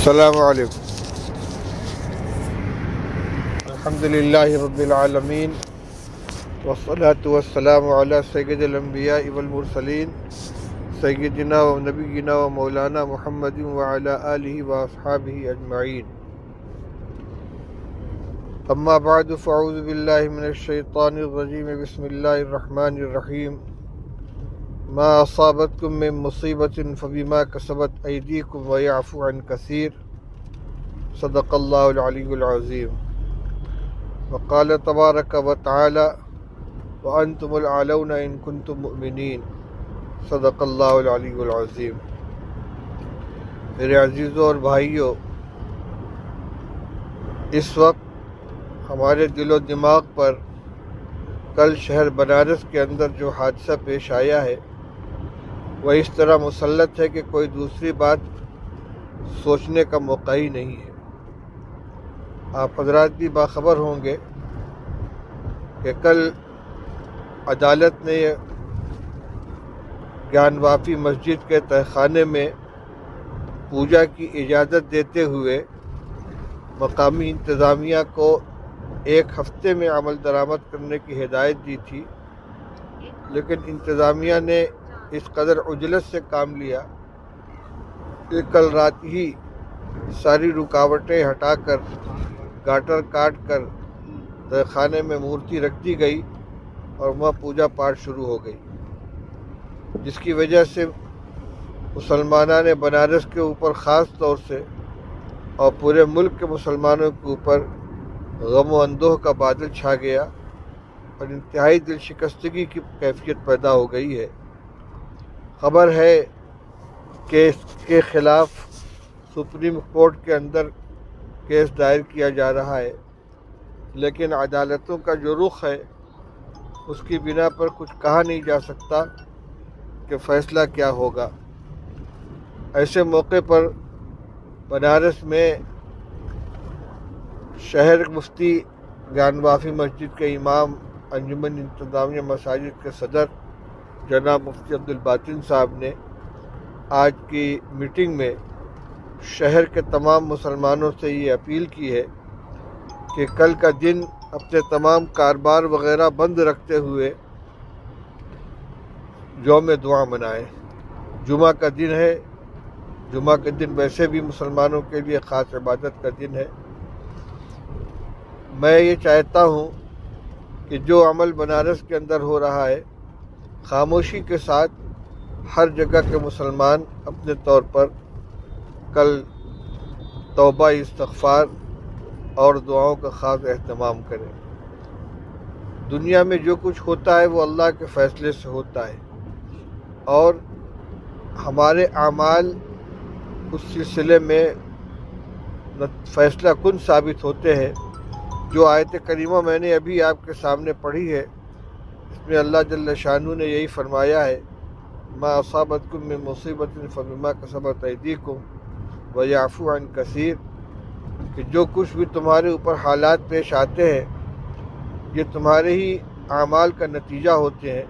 السلام علیکم۔ الحمدللہ رب العالمین والصلاة والسلام علی سید الانبیاء والمرسلین سیدنا و نبینا و مولانا محمد وعلی آلہ و اصحابہ اجمعین، اما بعد فاعوذ باللہ من الشیطان الرجیم، بسم اللہ الرحمن الرحیم۔ ما اصابتکم من مصیبت فبما کسبت ایدیکم ویعفو عن کثیر، صدق اللہ العلی العظیم۔ وقال تبارک وتعالی وانتم الاعلون ان کنتم مؤمنین، صدق اللہ العلی العظیم۔ میرے عزیزوں اور بھائیوں، اس وقت ہمارے دل و دماغ پر کل شہر بنارس کے اندر جو حادثہ پیش آیا ہے وہ اس طرح مسلط ہے کہ کوئی دوسری بات سوچنے کا موقع ہی نہیں ہے۔ آپ حضرات بھی باخبر ہوں گے کہ کل عدالت نے گیان وافی مسجد کے تہخانے میں پوجا کی اجازت دیتے ہوئے مقامی انتظامیہ کو 1 ہفتے میں عمل درآمد کرنے کی ہدایت دی تھی، لیکن انتظامیہ نے اس قدر عجلت سے کام لیا کہ کل رات ہی ساری رکاوٹیں ہٹا کر گاٹر کاٹ کر تہخانے میں مورتی رکھ دی گئی اور وہاں پوجا پاٹ شروع ہو گئی، جس کی وجہ سے مسلمانان بنارس کے اوپر خاص طور سے اور پورے ملک کے مسلمانوں کے اوپر غم و اندوہ کا بادل چھا گیا اور انتہائی دل شکستگی کی کیفیت پیدا ہو گئی ہے۔ خبر ہے کہ اس کے خلاف سپریم کورٹ کے اندر کیس دائر کیا جا رہا ہے، لیکن عدالتوں کا جو رخ ہے اس کی بنا پر کچھ کہا نہیں جا سکتا کہ فیصلہ کیا ہوگا۔ ایسے موقع پر بنارس میں شہر مفتی گیان وافی مسجد کے امام، انجمن انتظامیہ مساجد کے صدر جناب مفتی عبدالباطن صاحب نے آج کی میٹنگ میں شہر کے تمام مسلمانوں سے یہ اپیل کی ہے کہ کل کا دن اپنے تمام کاروبار وغیرہ بند رکھتے ہوئے یوم دعا منائیں۔ جمعہ کا دن ہے، جمعہ کے دن ویسے بھی مسلمانوں کے لیے خاص عبادت کا دن ہے۔ میں یہ چاہتا ہوں کہ جو عمل بنارس کے اندر ہو رہا ہے، خاموشی کے ساتھ ہر جگہ کے مسلمان اپنے طور پر کل توبہ استغفار اور دعاؤں کا خاص اہتمام کریں۔ دنیا میں جو کچھ ہوتا ہے وہ اللہ کے فیصلے سے ہوتا ہے، اور ہمارے اعمال اس سلسلے میں فیصلہ کن ثابت ہوتے ہیں۔ جو آیت کریمہ میں نے ابھی آپ کے سامنے پڑھی ہے، اس میں اللہ جل شانہ نے یہی فرمایا ہے، ما اصابتکم من مصیبت فبما کسبت ایدیکم ویعفو عن کثیر، کہ جو کچھ بھی تمہارے اوپر حالات پیش آتے ہیں یہ تمہارے ہی اعمال کا نتیجہ ہوتے ہیں،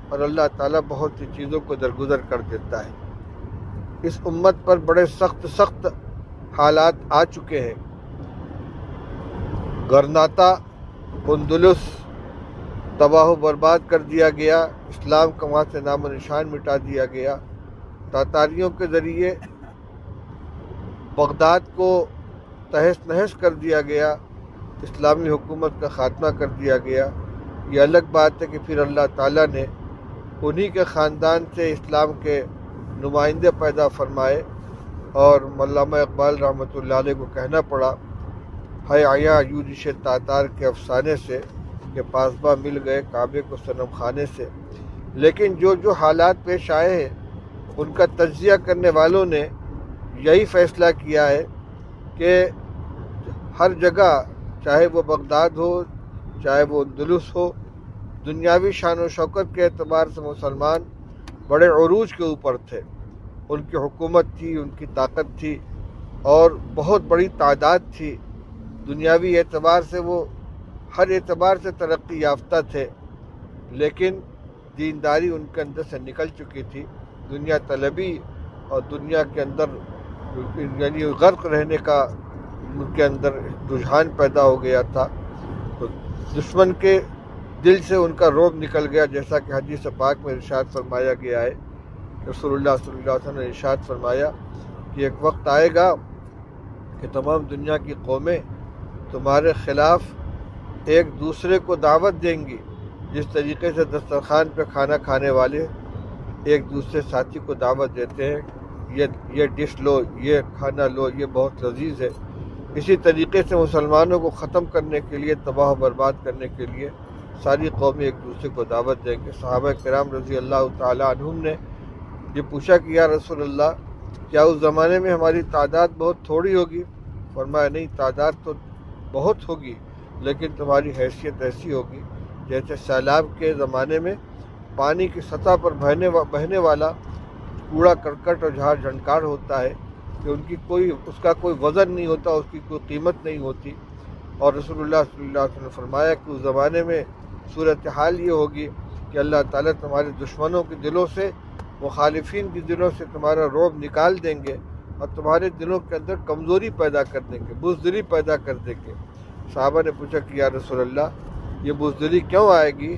اور اللہ تعالیٰ بہت سی چیزوں کو درگزر کر دیتا ہے۔ اس امت پر بڑے سخت حالات آ چکے ہیں۔ غرناطہ، اندلس تباہ و برباد کر دیا گیا، اسلام کا وہاں سے نام و نشان مٹا دیا گیا۔ تاتاریوں کے ذریعے بغداد کو تہس نہس کر دیا گیا، اسلامی حکومت کا خاتمہ کر دیا گیا۔ یہ الگ بات ہے کہ پھر اللہ تعالیٰ نے انہی کے خاندان سے اسلام کے نمائندے پیدا فرمائے، اور علامہ اقبال رحمۃ اللہ علیہ کو کہنا پڑا، ہے آیا یوجش تاتار کے افسانے سے کہ پاسباں مل گئے کعبے کو صنم خانے سے۔ لیکن جو حالات پیش آئے ہیں ان کا تجزیہ کرنے والوں نے یہی فیصلہ کیا ہے کہ ہر جگہ، چاہے وہ بغداد ہو چاہے وہ اندلس ہو، دنیاوی شان و شوکت کے اعتبار سے مسلمان بڑے عروج کے اوپر تھے۔ ان کی حکومت تھی، ان کی طاقت تھی، اور بہت بڑی تعداد تھی۔ دنیاوی اعتبار سے وہ ہر اعتبار سے ترقی یافتہ تھے، لیکن دینداری ان کے اندر سے نکل چکی تھی۔ دنیا طلبی اور دنیا کے اندر یعنی غرق رہنے کا ان کے اندر رجحان پیدا ہو گیا تھا، تو دشمن کے دل سے ان کا رعب نکل گیا، جیسا کہ حدیث پاک میں ارشاد فرمایا گیا ہے۔ رسول اللہ صلی اللہ علیہ وسلم نے ارشاد فرمایا کہ ایک وقت آئے گا کہ تمام دنیا کی قومیں تمہارے خلاف ایک دوسرے کو دعوت دیں گی، جس طریقے سے دسترخوان پہ کھانا کھانے والے ایک دوسرے ساتھی کو دعوت دیتے ہیں، یہ ڈش لو، یہ کھانا لو، یہ بہت لذیذ ہے۔ اسی طریقے سے مسلمانوں کو ختم کرنے کے لیے، تباہ و برباد کرنے کے لیے ساری قومیں ایک دوسرے کو دعوت دیں گے۔ صحابہ کرام رضی اللہ تعالیٰ عنہم نے یہ پوچھا کہ یا رسول اللہ، کیا اس زمانے میں ہماری تعداد بہت تھوڑی ہوگی؟ فرمایا نہیں، تعداد تو بہت ہوگی، لیکن تمہاری حیثیت ایسی ہوگی جیسے سیلاب کے زمانے میں پانی کی سطح پر بہنے والا کوڑا کرکٹ اور جھاڑ جھنکار ہوتا ہے کہ اس کا کوئی وزن نہیں ہوتا، اس کی کوئی قیمت نہیں ہوتی۔ اور رسول اللہ صلی اللہ علیہ وسلم نے فرمایا کہ اس زمانے میں صورتحال یہ ہوگی کہ اللہ تعالیٰ تمہارے دشمنوں کے دلوں سے، مخالفین کے دلوں سے تمہارا رعب نکال دیں گے اور تمہارے دلوں کے اندر کمزوری پیدا کر دیں گے، بزدلی پیدا کر دیں گے۔ صحابہ نے پوچھا کہ یا رسول اللہ، یہ بزدلی کیوں آئے گی؟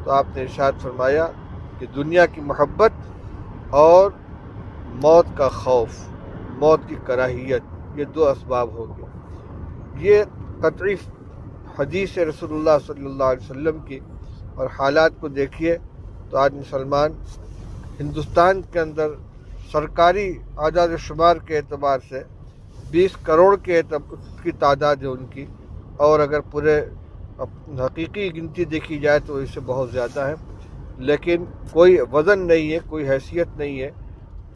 تو آپ نے ارشاد فرمایا کہ دنیا کی محبت اور موت کا خوف، موت کی کراہیت، یہ دو اسباب ہوں گے۔ یہ قطعی حدیث رسول اللہ صلی اللہ علیہ وسلم کی، اور حالات کو دیکھیے تو آج مسلمان ہندوستان کے اندر سرکاری اعداد و شمار کے اعتبار سے 20 کروڑ کی تعداد ہے ان کی، اور اگر پورے حقیقی گنتی دیکھی جائے تو اس سے بہت زیادہ ہے، لیکن کوئی وزن نہیں ہے، کوئی حیثیت نہیں ہے۔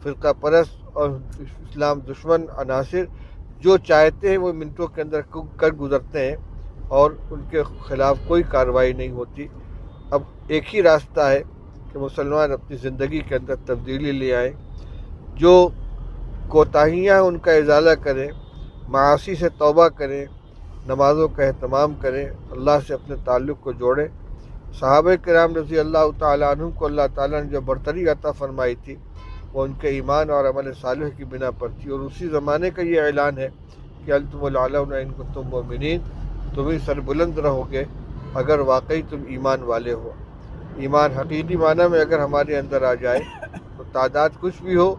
فرقہ پرست اور اسلام دشمن عناصر جو چاہتے ہیں وہ منٹوں کے اندر کر گزرتے ہیں اور ان کے خلاف کوئی کارروائی نہیں ہوتی۔ اب ایک ہی راستہ ہے کہ مسلمان اپنی زندگی کے اندر تبدیلی لے آئیں، جو کوتاہیاں ان کا ازالہ کریں، معاصی سے توبہ کریں، نمازوں کا اہتمام کریں، اللہ سے اپنے تعلق کو جوڑیں۔ صحابہ کرام رضی اللہ تعالیٰ عنہم کو اللہ تعالیٰ نے جو برتری عطا فرمائی تھی وہ ان کے ایمان اور عمل صالح کی بنا پر تھی، اور اسی زمانے کا یہ اعلان ہے کہ انتم الاعلون ان کنتم مؤمنین، تم ہی سربلند رہو گے اگر واقعی تم ایمان والے ہو۔ ایمان حقیقی معنی میں اگر ہمارے اندر آ جائے تو تعداد کچھ بھی ہو،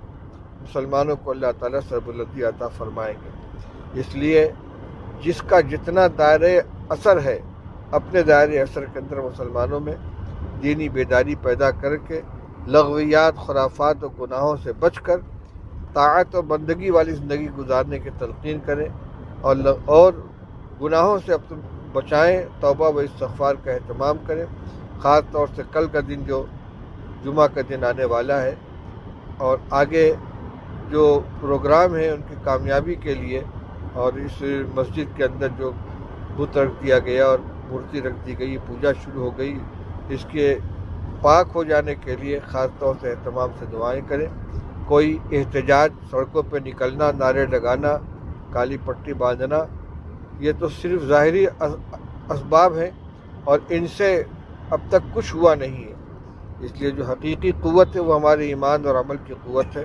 مسلمانوں کو اللہ تعالیٰ سربلندی عطا فرمائیں گے۔ اس لیے جس کا جتنا دائرۂ اثر ہے، اپنے دائرۂ اثر کے اندر مسلمانوں میں دینی بیداری پیدا کر کے لغویات، خرافات و گناہوں سے بچ کر طاعت و بندگی والی زندگی گزارنے کی تلقین کریں، اور گناہوں سے اپنے بچائیں، توبہ و استغفار کا اہتمام کریں۔ خاص طور سے کل کا دن جو جمعہ کا دن آنے والا ہے، اور آگے جو پروگرام ہیں ان کی کامیابی کے لیے، اور اس مسجد کے اندر جو بت رکھ دیا گیا اور مورتی رکھ دی گئی، پوجا شروع ہو گئی، اس کے پاک ہو جانے کے لیے خاص طور سے اہتمام سے دعائیں کریں۔ کوئی احتجاج، سڑکوں پہ نکلنا، نعرے لگانا، کالی پٹی باندھنا، یہ تو صرف ظاہری اسباب ہیں اور ان سے اب تک کچھ ہوا نہیں ہے۔ اس لیے جو حقیقی قوت ہے وہ ہمارے ایمان اور عمل کی قوت ہے،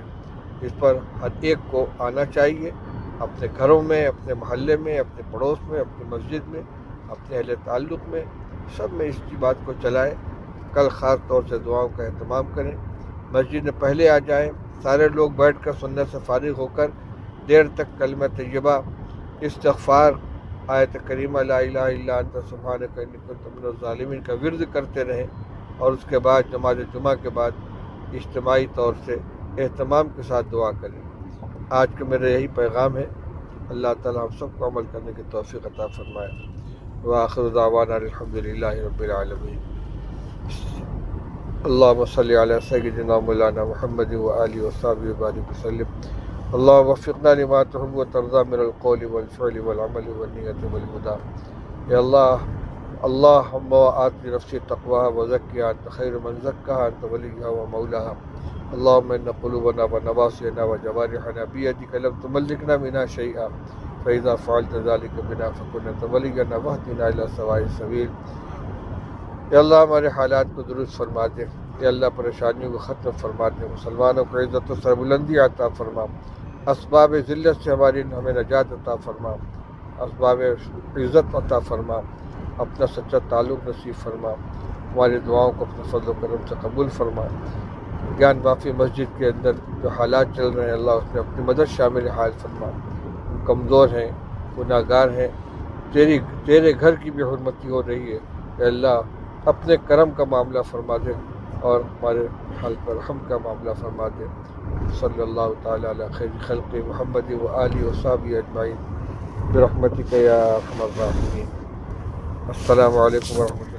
اس پر ہر ایک کو آنا چاہیے، اپنے گھروں میں، اپنے محلے میں، اپنے پڑوس میں، اپنی مسجد میں، اپنے اہل تعلق میں، سب میں اس کی بات کو چلائیں۔ کل خاص طور سے دعاؤں کا اہتمام کریں، مسجد میں پہلے آ جائیں، سارے لوگ بیٹھ کر سننے سے فارغ ہو کر دیر تک کلمہ طیبہ، استغفار، آیت کریمہ لا الہ الا انت سبحانک انی کنت من الظالمین کا ورد کرتے رہیں، اور اس کے بعد نماز جمعہ کے بعد اجتماعی طور سے اہتمام کے ساتھ دعا کریں۔ آج کا میرا یہی پیغام ہے۔ اللہ تعالی ہم سب کو عمل کرنے کی توفیق عطا فرمائے۔ وآخر دعوانا الحمدللہ رب العالمین۔ اللہم صلی علی سیدنا مولانا محمد وآلہ وصحبہ وبارک وسلم۔ اللہم وفقنا لما تحب وترضى من القول والفعل والعمل والنیت والہدى۔ یا اللہ، اللہم آت نفسی تقواها وزکیها انت خیر من زکاها انت ولیها ومولاها۔ اللہم ان قلوبنا ونواصینا وجوارحنا بیدک لم تملکنا منها شیئا فاذا فعلت ذلك بنا فكن انت ولینا واہدنا الی سواء السبیل۔ یا اللہ ہمارے حالات کو درست فرما دے، یا اللہ پریشانیوں کو ختم فرما دے، مسلمانوں کو عزت و سربلندی عطا فرما۔ اسباب ذلت سے ہمیں نجات عطا فرما، اسباب عزت عطا فرما، اپنا سچا تعلق نصیب فرما، ہماری دعاؤں کو اپنے فضل و کرم سے قبول فرما۔ گیان بافی مسجد کے اندر جو حالات چل رہے ہیں اللہ اس میں اپنی مدد شامل حال فرما۔ ہم کمزور ہیں، گناہ گار ہیں، تیرے گھر کی بھی حرمتی ہو رہی ہے، اے اللہ اپنے کرم کا معاملہ فرما دے اور ہمارے حال پر رحم کا معاملہ فرما دے۔ صلی اللہ تعالی علی خیر خلق محمد و آلہ و صحبہ اجمعین برحمتک یا ارحم الراحمین۔ السلام علیکم ورحمۃ اللہ۔